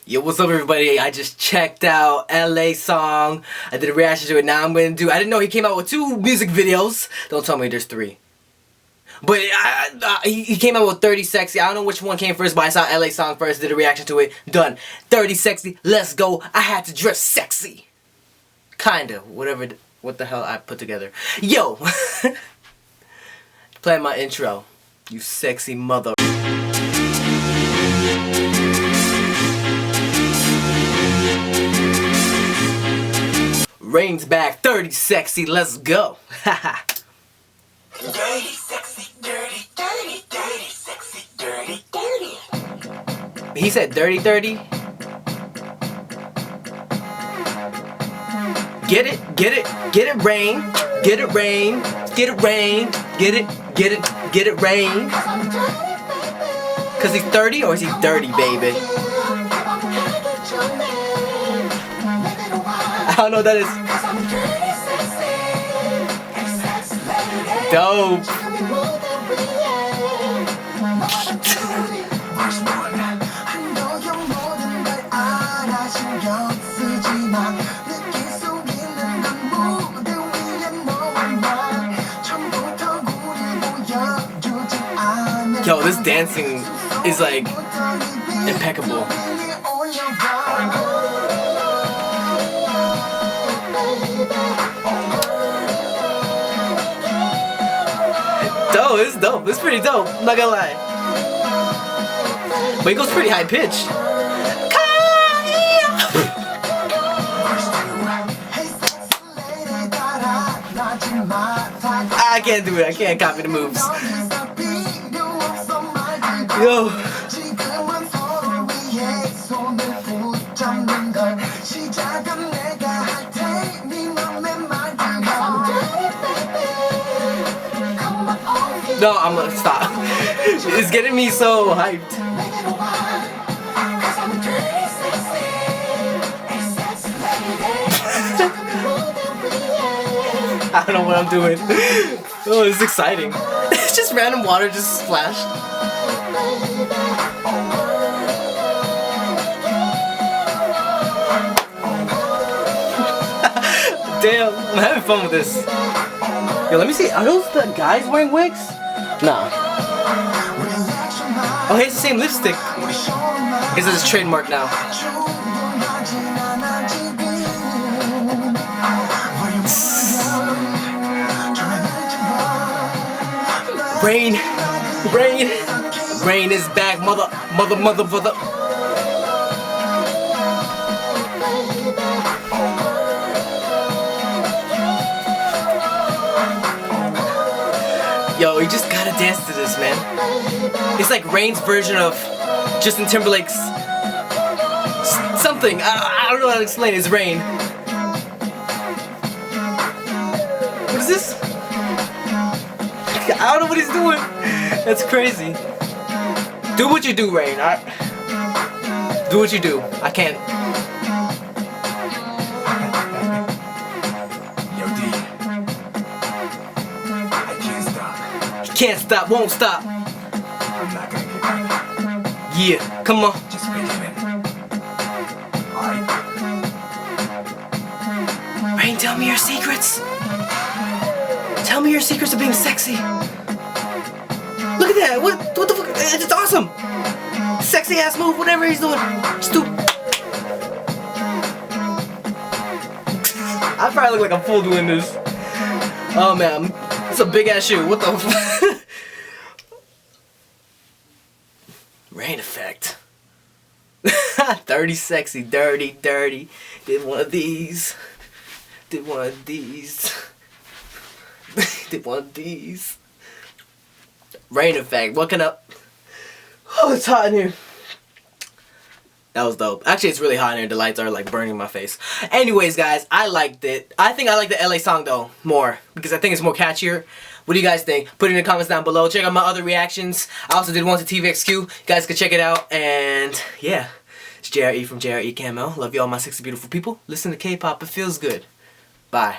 Yo, what's up everybody? I just checked out LA Song. I did a reaction to it. Now I'm going to do... I didn't know he came out with 2 music videos. Don't tell me there's 3. But he came out with 30 Sexy. I don't know which one came first, but I saw LA Song first. Did a reaction to it. Done. 30 Sexy. Let's go. I had to dress sexy. Kinda. What the hell I put together. Yo! Play my intro. You sexy mother... Rain's back, 30 Sexy, let's go. Dirty, sexy, dirty, dirty, dirty, sexy, dirty, dirty. He said dirty, dirty. Get it, rain. Get it, rain. Get it, rain. Get it, rain. Cause he's 30 or is he dirty, baby? I don't know what that is. Dope. Yo, this dancing is like impeccable. Oh, it's dope. It's pretty dope. I'm not gonna lie. But he goes pretty high pitched. I can't do it. I can't copy the moves. Yo. No, I'm gonna stop. It's getting me so hyped. I don't know what I'm doing. Oh, it's exciting. It's just random water just splashed. Damn, I'm having fun with this. Yo, let me see. Are those the guys wearing wigs? Nah. Oh, hey, it's the same lipstick. It's his trademark now. Rain is back, mother. Yo, you just gotta dance to this, man. It's like Rain's version of Justin Timberlake's something. I don't know how to explain it. It's Rain. What is this? I don't know what he's doing. That's crazy. Do what you do, Rain. Do what you do. I can't. Can't stop, won't stop. I'm not gonna give up. Yeah, come on. Just wait a minute. Alright. Rain, tell me your secrets. Tell me your secrets of being sexy. Look at that. What the fuck? It's awesome. Sexy ass move, whatever he's doing. Stupid. I probably look like a fool doing this. Oh man, it's a big ass shoe. What the fuck? Rain effect. 30 Sexy, dirty. Did one of these. Did one of these. Rain effect. What can I... Oh, it's hot in here. That was dope. Actually, it's really hot in here. The lights are like burning my face. Anyways, guys, I liked it. I think I like the LA Song though more because I think it's more catchier. What do you guys think? Put it in the comments down below. Check out my other reactions. I also did one to TVXQ. You guys can check it out. And yeah, it's JRE from JREKML. Love you all, my sexy beautiful people. Listen to K-pop. It feels good. Bye.